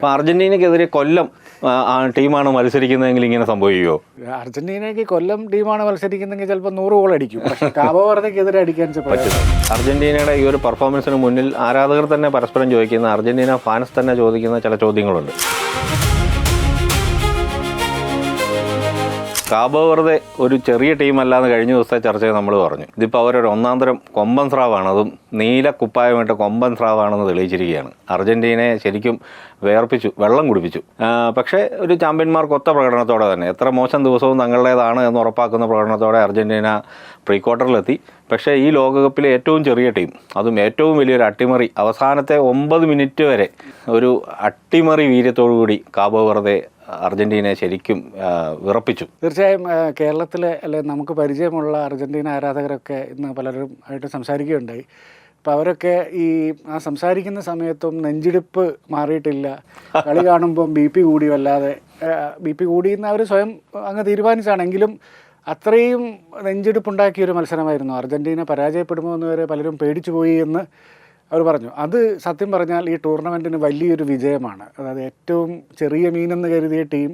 അപ്പോൾ അർജന്റീനയ്ക്കെതിരെ കൊല്ലം ടീമാണ് മത്സരിക്കുന്നതെങ്കിൽ ഇങ്ങനെ സംഭവിക്കുമോ? അർജന്റീനയ്ക്ക് കൊല്ലം ടീമാണ് മത്സരിക്കുന്നതെങ്കിൽ ചിലപ്പോൾ 100 ഗോൾ അടിക്കും. പക്ഷേ കാബോ വെർദെക്കെതിരെ അടിക്കാൻ പറ്റും. അർജന്റീനയുടെ ഈ ഒരു പെർഫോമൻസിന് മുന്നിൽ ആരാധകർ തന്നെ പരസ്പരം ചോദിക്കുന്ന, അർജന്റീന ഫാൻസ് തന്നെ ചോദിക്കുന്ന ചില ചോദ്യങ്ങളുണ്ട്. കാബോ വെർദെ ഒരു ചെറിയ ടീമല്ലാന്ന് കഴിഞ്ഞ ദിവസത്തെ ചർച്ചയിൽ നമ്മൾ പറഞ്ഞു. ഇതിപ്പോൾ അവരൊരു ഒന്നാന്തരം കൊമ്പൻ സ്രാവാണ്, അതും നീല കുപ്പായമിട്ട് കൊമ്പൻ സ്രാവാണെന്ന് തെളിയിച്ചിരിക്കുകയാണ്. അർജന്റീനയെ ശരിക്കും വേർപ്പിച്ചു, വെള്ളം കുടിപ്പിച്ചു. പക്ഷേ ഒരു ചാമ്പ്യന്മാർക്ക് ഒത്ത പ്രകടനത്തോടെ തന്നെ, എത്ര മോശം ദിവസവും തങ്ങളുടേതാണ് എന്ന് ഉറപ്പാക്കുന്ന പ്രകടനത്തോടെ അർജന്റീന പ്രീ ക്വാർട്ടറിലെത്തി. പക്ഷേ ഈ ലോകകപ്പിലെ ഏറ്റവും ചെറിയ ടീം, അതും ഏറ്റവും വലിയൊരു അട്ടിമറി, അവസാനത്തെ 9 മിനിറ്റ് വരെ ഒരു അട്ടിമറി വീര്യത്തോടുകൂടി കാബോ വെർദെ അർജന്റീനയെ ശരിക്കും വിറപ്പിച്ചു. തീർച്ചയായും കേരളത്തിലെ അല്ലെ നമുക്ക് പരിചയമുള്ള അർജന്റീന ആരാധകരൊക്കെ ഇന്ന് പലരും ആയിട്ട് സംസാരിക്കുകയുണ്ടായി. അപ്പോൾ അവരൊക്കെ ഈ സംസാരിക്കുന്ന സമയത്തും നെഞ്ചിടിപ്പ് മാറിയിട്ടില്ല, കളി കാണുമ്പം BP കൂടി, വല്ലാതെ BP കൂടിയെന്ന് അവർ സ്വയം അങ്ങ് തീരുമാനിച്ചാണെങ്കിലും അത്രയും നെഞ്ചിടിപ്പുണ്ടാക്കിയൊരു മത്സരമായിരുന്നു. അർജന്റീന പരാജയപ്പെടുമോ എന്ന് വരെ പലരും പേടിച്ചു പോയി എന്ന് അവർ പറഞ്ഞു. അത് സത്യം പറഞ്ഞാൽ ഈ ടൂർണമെൻറ്റിന് വലിയൊരു വിജയമാണ്. അതായത് ഏറ്റവും ചെറിയ മീനെന്ന് കരുതിയ ടീം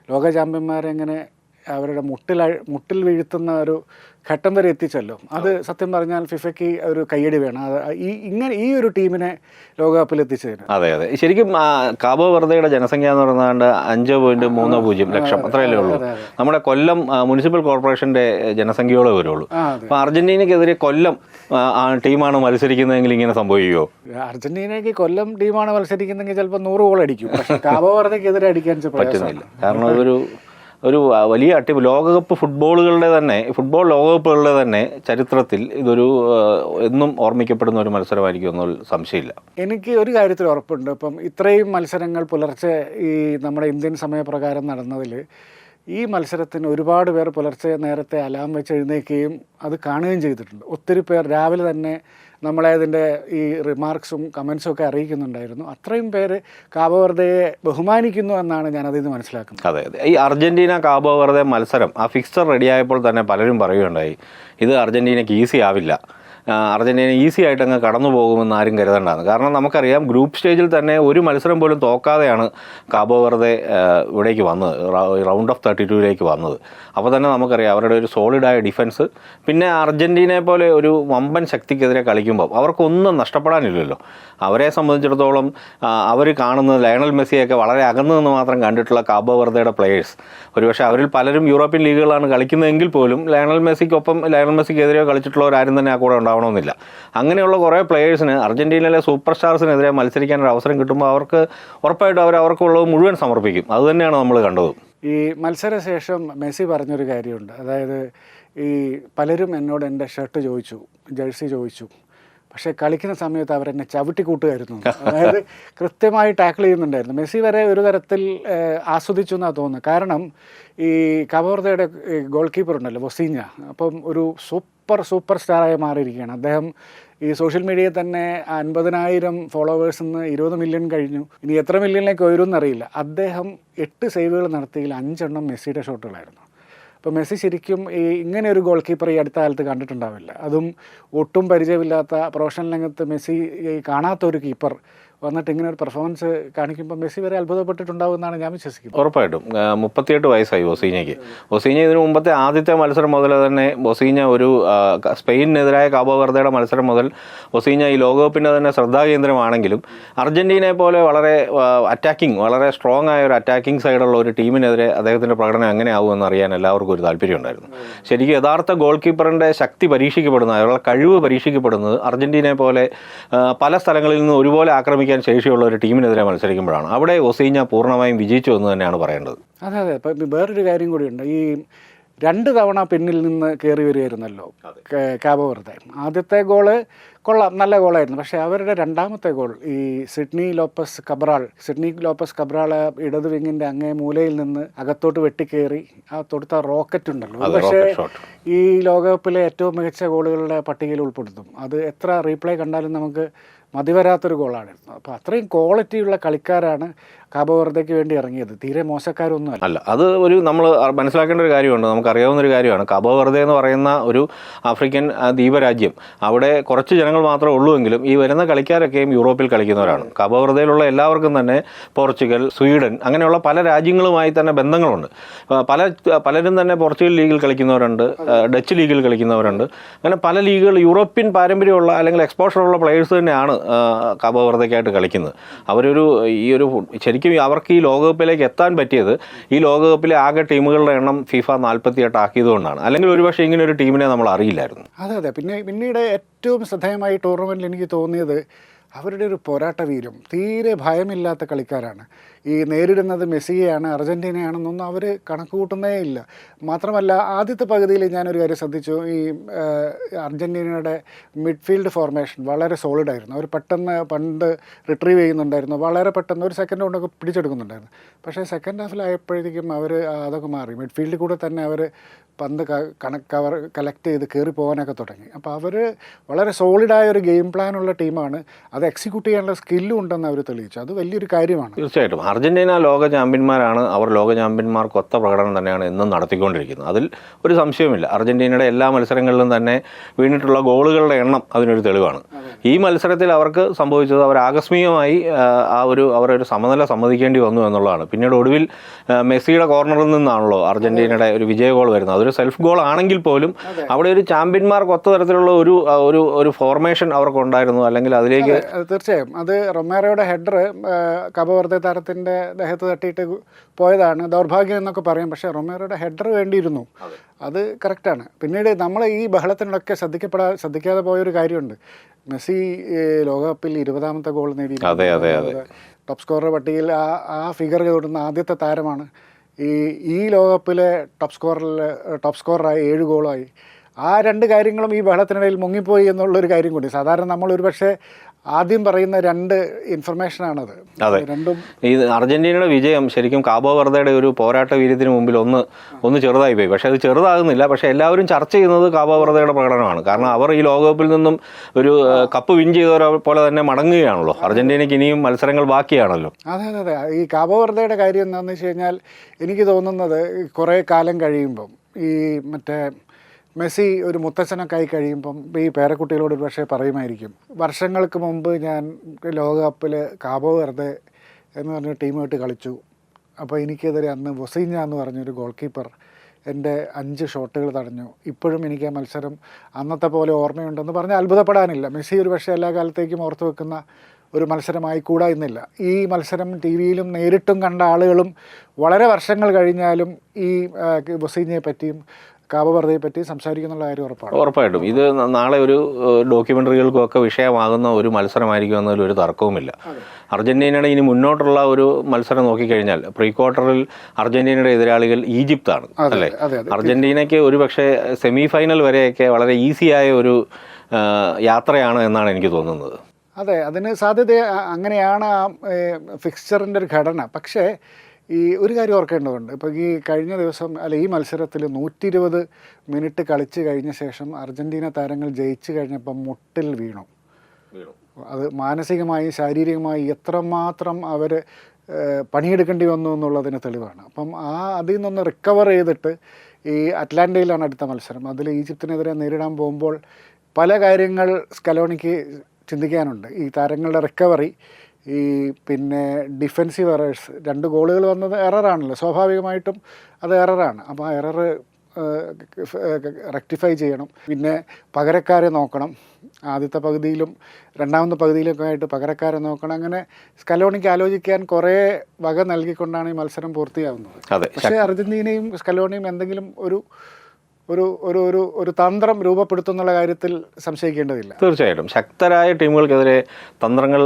ലോക ചാമ്പ്യന്മാരെ എങ്ങനെ അവരുടെ മുട്ടിൽ വീഴ്ത്തുന്ന ഒരു ഘട്ടം വരെ എത്തിച്ചല്ലോ. അത് സത്യം പറഞ്ഞാൽ ഫിഫയ്ക്ക് ഒരു കയ്യടി വേണം. ഈ ഒരു ടീമിനെ ലോകകപ്പിൽ എത്തിച്ചതിന്. അതെ അതെ, ശരിക്കും കാബോ വെർദെയുടെ ജനസംഖ്യ എന്ന് പറയുന്നത് 5.30 ലക്ഷം, അത്രയല്ലേ ഉള്ളൂ. നമ്മുടെ കൊല്ലം മുനിസിപ്പൽ കോർപ്പറേഷൻ്റെ ജനസംഖ്യയോടെ വരുള്ളൂ. അപ്പോൾ അർജന്റീനയ്ക്കെതിരെ കൊല്ലം ടീമാണ് മത്സരിക്കുന്നതെങ്കിൽ ഇങ്ങനെ സംഭവിക്കുമോ? അർജന്റീനയ്ക്ക് കൊല്ലം ടീമാണ് മത്സരിക്കുന്നതെങ്കിൽ ചിലപ്പോൾ 100 ഗോൾ അടിക്കും. പക്ഷേ കാബോ വെർദെക്കെതിരെ അടിക്കാൻ പറ്റുന്നില്ല. കാരണം ഒരു വലിയ ലോകകപ്പ് ഫുട്ബോൾ ലോകകപ്പുകളുടെ തന്നെ ചരിത്രത്തിൽ ഇതൊരു എന്നും ഓർമ്മിക്കപ്പെടുന്ന ഒരു മത്സരമായിരിക്കും എന്നൊരു സംശയമില്ല. എനിക്ക് ഒരു കാര്യത്തിൽ ഉറപ്പുണ്ട്. ഇപ്പം ഇത്രയും മത്സരങ്ങൾ പുലർച്ചെ ഈ നമ്മുടെ ഇന്ത്യൻ സമയപ്രകാരം നടന്നതിൽ ഈ മത്സരത്തിന് ഒരുപാട് പേർ പുലർച്ചെ നേരത്തെ അലാം വെച്ച് എഴുന്നേൽക്കുകയും അത് കാണുകയും ചെയ്തിട്ടുണ്ട്. ഒത്തിരി പേർ രാവിലെ തന്നെ നമ്മളെ അതിൻ്റെ ഈ റിമാർക്സും കമൻസും ഒക്കെ അറിയിക്കുന്നുണ്ടായിരുന്നു. അത്രയും പേര് കാബോ വെർദെയെ ബഹുമാനിക്കുന്നു എന്നാണ് ഞാനതിൽ നിന്ന് മനസ്സിലാക്കുന്നത്. അതെ അതെ, ഈ അർജന്റീന കാബോ വെർദെ മത്സരം ആ ഫിക്സർ റെഡിയായപ്പോൾ തന്നെ പലരും പറയുകയുണ്ടായി, ഇത് അർജന്റീനയ്ക്ക് ഈസി ആവില്ല, അർജന്റീന ഈസി ആയിട്ട് അങ്ങ് കടന്നു പോകുമെന്ന് ആരും കരുതണ്ടാണ്. കാരണം നമുക്കറിയാം, ഗ്രൂപ്പ് സ്റ്റേജിൽ തന്നെ ഒരു മത്സരം പോലും തോക്കാതെയാണ് കാബോ വെർദെ ഇവിടേക്ക് വന്നത്, റൗണ്ട് ഓഫ് 32 വന്നത്. അപ്പോൾ തന്നെ നമുക്കറിയാം അവരുടെ ഒരു സോളിഡായ ഡിഫൻസ്, പിന്നെ അർജന്റീനയെ പോലെ ഒരു വമ്പൻ ശക്തിക്കെതിരെ കളിക്കുമ്പോൾ അവർക്കൊന്നും നഷ്ടപ്പെടാനില്ലല്ലോ. അവരെ സംബന്ധിച്ചിടത്തോളം അവർ കാണുന്നത് ലയണൽ മെസ്സിയൊക്കെ വളരെ അകന്നു നിന്ന് മാത്രം കണ്ടിട്ടുള്ള കാബോ വെർദെയുടെ പ്ലേയേഴ്സ്, ഒരുപക്ഷെ അവരിൽ പലരും യൂറോപ്യൻ ലീഗുകളാണ് കളിക്കുന്നതെങ്കിൽ പോലും ലയണൽ മെസ്സിക്കെതിരെ കളിച്ചിട്ടുള്ളവരാരും തന്നെ ആ കൂടെ ഉണ്ടാവണമെന്നില്ല. അങ്ങനെയുള്ള കുറേ പ്ലേയേഴ്സിന്, അർജന്റീനയിലെ സൂപ്പർ സ്റ്റാർസിനെതിരെ മത്സരിക്കാനൊരു അവസരം കിട്ടുമ്പോൾ അവർക്ക് ഉറപ്പായിട്ടും അവർക്കുള്ളത് മുഴുവൻ സമർപ്പിക്കും. അതുതന്നെയാണ് നമ്മൾ കണ്ടത്. ഈ മത്സരശേഷം മെസ്സി പറഞ്ഞൊരു കാര്യമുണ്ട്. അതായത് ഈ പലരും എന്നോട് എൻ്റെ ഷർട്ട് ചോദിച്ചു, ജേഴ്സി ചോദിച്ചു, പക്ഷേ കളിക്കുന്ന സമയത്ത് അവരെന്നെ ചവിട്ടിക്കൂട്ടുമായിരുന്നു. അതായത് കൃത്യമായി ടാക്കിൾ ചെയ്യുന്നുണ്ടായിരുന്നു. മെസ്സി വരെ ഒരു തരത്തിൽ ആസ്വദിച്ചു എന്നാണ് തോന്നുന്നത്. കാരണം ഈ കാബോ വെർദെയുടെ ഗോൾ കീപ്പർ ഉണ്ടല്ലോ, വൊസീഞ്ഞ, അപ്പം ഒരു സൂപ്പർ സ്റ്റാറായി മാറിയിരിക്കുകയാണ് അദ്ദേഹം. ഈ സോഷ്യൽ മീഡിയയിൽ തന്നെ 50,000 ഫോളോവേഴ്സിൽ നിന്ന് 20 മില്യൺ കഴിഞ്ഞു. ഇനി എത്ര മില്യണിലേക്ക് ഉയരുമെന്നറിയില്ല. അദ്ദേഹം 8 സേവുകൾ നടത്തിയതിൽ 5 എണ്ണം മെസ്സിയുടെ ഷോട്ടുകളായിരുന്നു. അപ്പോൾ മെസ്സി ശരിക്കും ഇങ്ങനെ ഒരു ഗോൾ കീപ്പർ ഈ അടുത്ത കാലത്ത് കണ്ടിട്ടുണ്ടാവില്ല. അതും ഒട്ടും പരിചയമില്ലാത്ത പ്രൊഫഷണൽ രംഗത്ത് മെസ്സി കാണാത്തൊരു കീപ്പർ വന്നിട്ട് ഇങ്ങനെ ഒരു പെർഫോമൻസ് കാണിക്കുമ്പോൾ മെസ്സി വരെ അത്ഭുതപ്പെട്ടിട്ടുണ്ടാവുമെന്നാണ് ഞാൻ വിശ്വസിക്കുന്നത്. ഉറപ്പായിട്ടും 38 വയസ്സായി വൊസീഞ്ഞയ്ക്ക്. വൊസീഞ്ഞ ഇതിനു മുമ്പത്തെ ആദ്യത്തെ മത്സരം മുതൽ തന്നെ വൊസീഞ്ഞ ഒരു സ്പെയിനെതിരായ കാബോ വെർദെയുടെ മത്സരം മുതൽ വൊസീഞ്ഞ ഈ ലോകകപ്പിൻ്റെ തന്നെ ശ്രദ്ധാകേന്ദ്രമാണെങ്കിലും അർജന്റീനയെ പോലെ വളരെ സ്ട്രോങ് ആയ ഒരു അറ്റാക്കിംഗ് സൈഡുള്ള ഒരു ടീമിനെതിരെ അദ്ദേഹത്തിൻ്റെ പ്രകടനം എങ്ങനെയാവുമെന്ന് അറിയാൻ എല്ലാവർക്കും ഒരു താല്പര്യം ഉണ്ടായിരുന്നു. ശരിക്കും യഥാർത്ഥ ഗോൾ കീപ്പറിൻ്റെ ശക്തി പരീക്ഷിക്കപ്പെടുന്നത്, അയാളുടെ കഴിവ് പരീക്ഷിക്കപ്പെടുന്നത് അർജന്റീനയെ പോലെ പല സ്ഥലങ്ങളിൽ നിന്ന് ഒരുപോലെ ആക്രമിക്കാൻ ശേഷിയുള്ള ഒരു ടീമിനെതിരെ മത്സരിക്കുമ്പോഴാണ്. അവിടെ വൊസീഞ്ഞ പൂർണ്ണമായും വിജയിച്ചു എന്ന് തന്നെയാണ് പറയേണ്ടത്. അതെ അതെ, ഇപ്പം വേറൊരു കാര്യം കൂടിയുണ്ട്. ഈ 2 തവണ പിന്നിൽ നിന്ന് കയറി വരികയായിരുന്നല്ലോ കാബോ വെർദെ. ആദ്യത്തെ ഗോള് കൊള്ളാം, നല്ല ഗോളായിരുന്നു. പക്ഷേ അവരുടെ രണ്ടാമത്തെ ഗോൾ ഈ സിഡ്നി ലോപ്പസ് കബ്രാൾ ഇടത് വിങ്ങിൻ്റെ അങ്ങേ മൂലയിൽ നിന്ന് അകത്തോട്ട് വെട്ടിക്കയറി ആ തൊടുത്ത റോക്കറ്റ് ഉണ്ടല്ലോ, പക്ഷേ ഈ ലോകകപ്പിലെ ഏറ്റവും മികച്ച ഗോളുകളുടെ പട്ടികയിൽ ഉൾപ്പെടുത്തും. അത് എത്ര റീപ്ലേ കണ്ടാലും നമുക്ക് മതിവരാത്തൊരു ഗോളാണിരുന്നത്. അപ്പോൾ അത്രയും ക്വാളിറ്റിയുള്ള കളിക്കാരാണ് കാബോ വെർദയ്ക്ക് വേണ്ടി ഇറങ്ങിയത്. തീരെ മോശക്കാരൊന്നും അല്ല. അത് ഒരു നമ്മൾ മനസ്സിലാക്കേണ്ട ഒരു കാര്യമുണ്ട്, നമുക്കറിയാവുന്ന ഒരു കാര്യമാണ്. കാബോ വെർദെ എന്ന് പറയുന്ന ഒരു ആഫ്രിക്കൻ ദ്വീപരാജ്യം, അവിടെ കുറച്ച് ജനങ്ങൾ മാത്രമേ ഉള്ളൂവെങ്കിലും ഈ വരുന്ന കളിക്കാരൊക്കെയും യൂറോപ്പിൽ കളിക്കുന്നവരാണ്. കാബോ വെർദയിലുള്ള എല്ലാവർക്കും തന്നെ പോർച്ചുഗൽ, സ്വീഡൻ അങ്ങനെയുള്ള പല രാജ്യങ്ങളുമായി തന്നെ ബന്ധങ്ങളുണ്ട്. പലരും തന്നെ പോർച്ചുഗൽ ലീഗിൽ കളിക്കുന്നവരുണ്ട്, ഡച്ച് ലീഗിൽ കളിക്കുന്നവരുണ്ട്. അങ്ങനെ പല ലീഗുകൾ യൂറോപ്യൻ പാരമ്പര്യമുള്ള അല്ലെങ്കിൽ എക്സ്പോഷറുള്ള പ്ലേയേഴ്സ് തന്നെയാണ് കാബോ വെർദയ്ക്കായിട്ട് കളിക്കുന്നത്. ഈ ഒരു ശരിക്കും അവർക്ക് ഈ ലോകകപ്പിലേക്ക് എത്താൻ പറ്റിയത് ഈ ലോകകപ്പിലെ ആകെ ടീമുകളുടെ എണ്ണം ഫിഫ 48 ആക്കിയതുകൊണ്ടാണ്. അല്ലെങ്കിൽ ഒരുപക്ഷെ ഇങ്ങനെ ഒരു ടീമിനെ നമ്മൾ അറിയില്ലായിരുന്നു. അതെ. പിന്നീട് ഏറ്റവും ശ്രദ്ധേയമായി ടൂർണമെൻറ്റിൽ എനിക്ക് തോന്നിയത് അവരുടെ ഒരു പോരാട്ട വീര്യം, തീരെ ഭയമില്ലാത്ത കളിക്കാരാണ്. ഈ നേരിടുന്നത് മെസ്സിയെയാണ്, അർജൻറ്റീനയാണെന്നൊന്നും അവർ കണക്ക് കൂട്ടുന്നേ ഇല്ല. മാത്രമല്ല ആദ്യത്തെ പകുതിയിൽ ഞാനൊരു കാര്യം ശ്രദ്ധിച്ചു, ഈ അർജൻറ്റീനയുടെ മിഡ്ഫീൽഡ് ഫോർമേഷൻ വളരെ സോളിഡായിരുന്നു. അവർ പണ്ട് റിട്രീവ് ചെയ്യുന്നുണ്ടായിരുന്നു, വളരെ പെട്ടെന്ന് ഒരു സെക്കൻഡ് കൊണ്ടൊക്കെ പിടിച്ചെടുക്കുന്നുണ്ടായിരുന്നു. പക്ഷേ സെക്കൻഡ് ഹാഫിലായപ്പോഴത്തേക്കും അവർ അതൊക്കെ മാറി. മിഡ്ഫീൽഡിൽ കൂടെ തന്നെ അവർ പന്ത് കളക്ട് ചെയ്ത് കയറി പോകാനൊക്കെ തുടങ്ങി. അപ്പോൾ അവർ വളരെ സോളിഡായ ഒരു ഗെയിം പ്ലാനുള്ള ടീമാണ്. അത് എക്സിക്യൂട്ട് ചെയ്യാനുള്ള സ്കില്ലും ഉണ്ടെന്ന് അവർ തെളിയിച്ചു. അത് വലിയൊരു കാര്യമാണ്. തീർച്ചയായിട്ടും അർജൻറ്റീന ലോക ചാമ്പ്യന്മാരാണ്. അവർ ലോക ചാമ്പ്യന്മാർക്ക് ഒത്ത പ്രകടനം തന്നെയാണ് എന്നും നടത്തിക്കൊണ്ടിരിക്കുന്നത്. അതിൽ ഒരു സംശയവുമില്ല. അർജൻറ്റീനയുടെ എല്ലാ മത്സരങ്ങളിലും തന്നെ വീണിട്ടുള്ള ഗോളുകളുടെ എണ്ണം അതിനൊരു തെളിവാണ്. ഈ മത്സരത്തിൽ അവർക്ക് സംഭവിച്ചത് അവർ ആകസ്മികമായി അവരൊരു സമനില സമ്മതിക്കേണ്ടി വന്നു എന്നുള്ളതാണ്. പിന്നീട് ഒടുവിൽ മെസ്സിയുടെ കോർണറിൽ നിന്നാണല്ലോ അർജൻറ്റീനയുടെ ഒരു വിജയ ഗോൾ വരുന്നത്. അതൊരു സെൽഫ് ഗോൾ ആണെങ്കിൽ പോലും അവിടെ ഒരു ചാമ്പ്യന്മാർക്ക് ഒത്ത തരത്തിലുള്ള ഒരു ഫോർമേഷൻ അവർക്കുണ്ടായിരുന്നു. അല്ലെങ്കിൽ അതിലേക്ക് തീർച്ചയായും അത് റൊമേറോയുടെ ഹെഡർ കാബോ വെർദെ താരത്തിൻ്റെ ദേഹത്ത് തട്ടിയിട്ട് പോയതാണ്, ദൗർഭാഗ്യം എന്നൊക്കെ പറയും. പക്ഷേ റൊമേറോയുടെ ഹെഡർ വേണ്ടിയിരുന്നു, അത് കറക്റ്റാണ്. പിന്നീട് നമ്മൾ ഈ ബഹളത്തിനൊക്കെ ശ്രദ്ധിക്കാതെ പോയൊരു കാര്യമുണ്ട്. മെസ്സി ലോകകപ്പിൽ 20ാമത്തെ ഗോൾ നേടി ടോപ്പ് സ്കോറർ പട്ടികയിൽ ആ ഫിഗർ തൊടുന്ന ആദ്യത്തെ താരമാണ്. ഈ ലോകകപ്പിലെ ടോപ്പ് സ്കോററായി 7 ഗോളായി. ആ രണ്ട് കാര്യങ്ങളും ഈ ബഹളത്തിനിടയിൽ മുങ്ങിപ്പോയി എന്നുള്ളൊരു കാര്യം കൂടി. സാധാരണ നമ്മൾ ഒരുപക്ഷെ ആദ്യം പറയുന്ന രണ്ട് ഇൻഫർമേഷനാണത്. അതെ, ഈ അർജന്റീനയുടെ വിജയം ശരിക്കും കാബോ വെർദയുടെ ഒരു പോരാട്ട വീര്യത്തിന് മുമ്പിൽ ഒന്ന് ചെറുതായി പോയി. പക്ഷേ അത് ചെറുതാകുന്നില്ല. പക്ഷേ എല്ലാവരും ചർച്ച ചെയ്യുന്നത് കാബോ വെർദയുടെ പ്രകടനമാണ്. കാരണം അവർ ഈ ലോകകപ്പിൽ നിന്നും ഒരു കപ്പ് വിൻ ചെയ്തവരെ പോലെ തന്നെ മടങ്ങുകയാണല്ലോ. അർജന്റീനയ്ക്ക് ഇനിയും മത്സരങ്ങൾ ബാക്കിയാണല്ലോ. അതെ. ഈ കാബോ വെർദയുടെ കാര്യം എന്താണെന്ന് വെച്ച് കഴിഞ്ഞാൽ എനിക്ക് തോന്നുന്നത് കുറേ കാലം കഴിയുമ്പം ഈ മെസ്സി ഒരു മുത്തച്ഛനൊക്കെ ആയി കഴിയുമ്പം ഈ പേരക്കുട്ടികളോട് ഒരു പക്ഷേ പറയുമായിരിക്കും, വർഷങ്ങൾക്ക് മുമ്പ് ഞാൻ ലോകകപ്പിൽ കാബോ വെർദെ എന്ന് പറഞ്ഞ ടീമായിട്ട് കളിച്ചു. അപ്പോൾ എനിക്കെതിരെ അന്ന് വൊസീഞ്ഞ എന്ന് പറഞ്ഞൊരു ഗോൾ കീപ്പർ എൻ്റെ 5 ഷോട്ടുകൾ തടഞ്ഞു. ഇപ്പോഴും എനിക്ക് ആ മത്സരം അന്നത്തെ പോലെ ഓർമ്മയുണ്ടെന്ന് പറഞ്ഞാൽ അത്ഭുതപ്പെടാനില്ല. മെസ്സി ഒരു പക്ഷേ എല്ലാ കാലത്തേക്കും ഓർത്തു വെക്കുന്ന ഒരു മത്സരമായി കൂടാ ഇന്നില്ല. ഈ മത്സരം ടി വിയിലും നേരിട്ടും കണ്ട ആളുകളും വളരെ വർഷങ്ങൾ കഴിഞ്ഞാലും ഈ വൊസീഞ്ഞയെ പറ്റിയും കാബോ വെർദയെ പറ്റി സംസാരിക്കുന്നുള്ള കാര്യം ഉറപ്പായിട്ടും ഇത് നാളെ ഒരു ഡോക്യുമെൻ്ററികൾക്കൊക്കെ വിഷയമാകുന്ന ഒരു മത്സരമായിരിക്കും എന്നതിൽ ഒരു തർക്കവുമില്ല. അർജന്റീനയുടെ ഇനി മുന്നോട്ടുള്ള ഒരു മത്സരം നോക്കിക്കഴിഞ്ഞാൽ പ്രീ ക്വാർട്ടറിൽ അർജന്റീനയുടെ എതിരാളികൾ ഈജിപ്താണ് അല്ലേ. അർജന്റീനയ്ക്ക് ഒരു പക്ഷേ സെമി ഫൈനൽ വരെയൊക്കെ വളരെ ഈസിയായ ഒരു യാത്രയാണ് എന്നാണ് എനിക്ക് തോന്നുന്നത്. അതെ, അതിന് സാധ്യത അങ്ങനെയാണ് ആ ഫിക്സ്ചറിൻ്റെ ഒരു ഘടന. പക്ഷേ ഈ ഒരു കാര്യം ഓർക്കേണ്ടതുണ്ട്. ഇപ്പോൾ ഈ കഴിഞ്ഞ ദിവസം ഈ മത്സരത്തിൽ 120 മിനിറ്റ് കളിച്ച് കഴിഞ്ഞ ശേഷം അർജന്റീന താരങ്ങൾ ജയിച്ചു കഴിഞ്ഞപ്പം മുട്ടിൽ വീണു. അത് മാനസികമായി ശാരീരികമായി എത്രമാത്രം അവർ പണിയെടുക്കേണ്ടി വന്നു എന്നുള്ളതിന് തെളിവാണ്. അപ്പം അതിൽ നിന്നൊന്ന് റിക്കവർ ചെയ്തിട്ട് ഈ അറ്റ്ലാന്റയിലാണ് അടുത്ത മത്സരം. അതിൽ ഈജിപ്തിനെതിരെ നേരിടാൻ പോകുമ്പോൾ പല കാര്യങ്ങൾ സ്കലോണിക്ക് ചിന്തിക്കാനുണ്ട്. ഈ താരങ്ങളുടെ റിക്കവറി, ഈ പിന്നെ ഡിഫെൻസീവ് എറേഴ്സ്, 2 ഗോളുകൾ വന്നത് എററാണല്ലോ, സ്വാഭാവികമായിട്ടും അത് എററാണ്. അപ്പോൾ ആ എറർ റെക്ടിഫൈ ചെയ്യണം. പിന്നെ പകരക്കാരെ നോക്കണം. ആദ്യത്തെ പകുതിയിലും രണ്ടാമത്തെ പകുതിയിലൊക്കെ ആയിട്ട് പകരക്കാരെ നോക്കണം. അങ്ങനെ സ്കലോണിക്ക് ആലോചിക്കാൻ കുറേ വക നൽകിക്കൊണ്ടാണ് ഈ മത്സരം പൂർത്തിയാവുന്നത്. പക്ഷേ അർജന്റീനയും സ്കലോണിയും എന്തെങ്കിലും ഒരു തന്ത്രം രൂപപ്പെടുത്തുന്നുള്ള കാര്യത്തിൽ സംശയിക്കേണ്ടതില്ല. തീർച്ചയായിട്ടും ശക്തരായ ടീമുകൾക്കെതിരെ തന്ത്രങ്ങൾ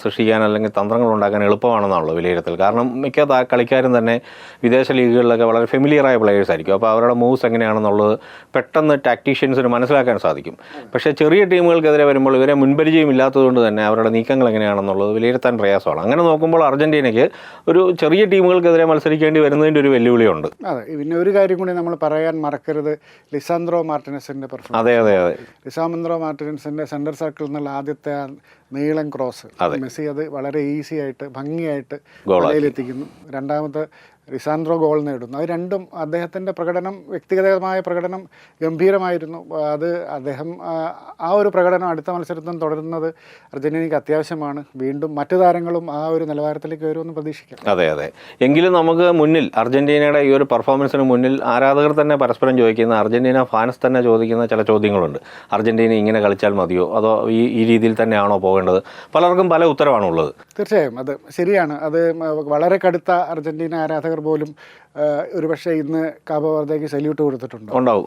സൃഷ്ടിക്കാൻ അല്ലെങ്കിൽ തന്ത്രങ്ങൾ ഉണ്ടാക്കാൻ എളുപ്പമാണെന്നാണല്ലോ വിലയിരുത്തൽ. കാരണം മിക്ക കളിക്കാരും തന്നെ വിദേശ ലീഗുകളിലൊക്കെ വളരെ ഫെമിലിയറായ പ്ലെയേഴ്സ് ആയിരിക്കും. അപ്പോൾ അവരുടെ മൂവ്സ് എങ്ങനെയാണെന്നുള്ളത് പെട്ടെന്ന് ടാക്ടീഷ്യൻസിന് മനസ്സിലാക്കാൻ സാധിക്കും. പക്ഷേ ചെറിയ ടീമുകൾക്കെതിരെ വരുമ്പോൾ ഇവരെ മുൻപരിചയം ഇല്ലാത്തതുകൊണ്ട് തന്നെ അവരുടെ നീക്കങ്ങൾ എങ്ങനെയാണെന്നുള്ളത് വിലയിരുത്താൻ പ്രയാസമാണ്. അങ്ങനെ നോക്കുമ്പോൾ അർജന്റീനയ്ക്ക് ഒരു ചെറിയ ടീമുകൾക്കെതിരെ മത്സരിക്കേണ്ടി വരുന്നതിൻ്റെ ഒരു വെല്ലുവിളിയുണ്ട്. അതെ, പിന്നെ ഒരു കാര്യം കൂടി നമ്മൾ പറയാൻ മറക്കരുത്, ലിസാൻഡ്രോ മാർട്ടിനസിൻ്റെ പെർഫോമൻസ്. അതെ ലിസാൻഡ്രോ മാർട്ടിനസിൻ്റെ സെൻറ്റർ സർക്കിൾ എന്നുള്ള ആദ്യത്തെ നീളൻ ക്രോസ് മെസ്സി അത് വളരെ ഈസി ആയിട്ട് ഭംഗിയായിട്ട് ഗോളാക്കി. വലയിലെത്തിക്കുന്നു. രണ്ടാമത്തെ ലിസാൻഡ്രോ ഗോൾ നേടുന്നു. അത് രണ്ടും അദ്ദേഹത്തിൻ്റെ പ്രകടനം, വ്യക്തിഗതമായ പ്രകടനം ഗംഭീരമായിരുന്നു. അത് അദ്ദേഹം ആ ഒരു പ്രകടനം അടുത്ത മത്സരത്തിനും തുടരുന്നത് അർജന്റീനയ്ക്ക് അത്യാവശ്യമാണ്. വീണ്ടും മറ്റു താരങ്ങളും ആ ഒരു നിലവാരത്തിലേക്ക് വരുമെന്ന് പ്രതീക്ഷിക്കാം. അതെ അതെ. എങ്കിലും നമുക്ക് മുന്നിൽ അർജന്റീനയുടെ ഈ ഒരു പെർഫോമൻസിന് മുന്നിൽ ആരാധകർ തന്നെ പരസ്പരം ചോദിക്കുന്ന, അർജന്റീന ഫാൻസ് തന്നെ ചോദിക്കുന്ന ചില ചോദ്യങ്ങളുണ്ട്. അർജന്റീന ഇങ്ങനെ കളിച്ചാൽ മതിയോ, അതോ ഈ രീതിയിൽ തന്നെയാണോ പോകേണ്ടത്? പലർക്കും പല ഉത്തരവാണുള്ളത്. തീർച്ചയായും അത് ശരിയാണ്. അത് വളരെ കടുത്ത അർജന്റീന ആരാധകർ പോലും ഒരുപക്ഷെ ഇന്ന് കാബോ വെർദേക്ക് സല്യൂട്ട് കൊടുത്തിട്ടുണ്ട്. ഉണ്ടാവും.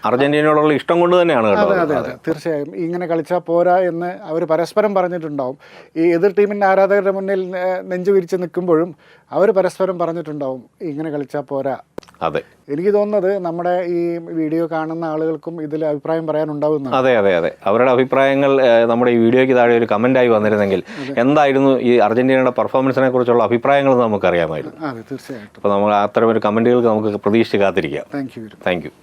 അർജന്റീനയോടുള്ള ഇഷ്ടം കൊണ്ട് തന്നെയാണ് കേട്ടോ. അതെ അതെ തീർച്ചയായും. ഇങ്ങനെ കളിച്ചാൽ പോരാ എന്ന് അവർ പരസ്പരം പറഞ്ഞിട്ടുണ്ടാവും. ഈ എതിർ ടീമിൻ്റെ ആരാധകരുടെ മുന്നിൽ നെഞ്ചു വിരിച്ച് നിൽക്കുമ്പോഴും അവർ പരസ്പരം പറഞ്ഞിട്ടുണ്ടാവും ഇങ്ങനെ കളിച്ചാൽ പോരാ. അതെ, എനിക്ക് തോന്നുന്നത് നമ്മുടെ ഈ വീഡിയോ കാണുന്ന ആളുകൾക്കും ഇതിൽ അഭിപ്രായം പറയാനുണ്ടാവുന്ന. അതെ അതെ അതെ. അവരുടെ അഭിപ്രായങ്ങൾ നമ്മുടെ ഈ വീഡിയോയ്ക്ക് താഴെ ഒരു കമൻ്റായി വന്നിരുന്നെങ്കിൽ എന്തായിരുന്നു ഈ അർജന്റീനയുടെ പെർഫോമൻസിനെ കുറിച്ചുള്ള അഭിപ്രായങ്ങൾ നമുക്കറിയാമായിരുന്നു. അതെ തീർച്ചയായിട്ടും. അപ്പോൾ നമ്മൾ അത്തരം ഒരു കമൻറ്റുകൾക്ക് നമുക്ക് പ്രതീക്ഷിച്ച് കാത്തിരിക്കാം. Thank you. Thank you.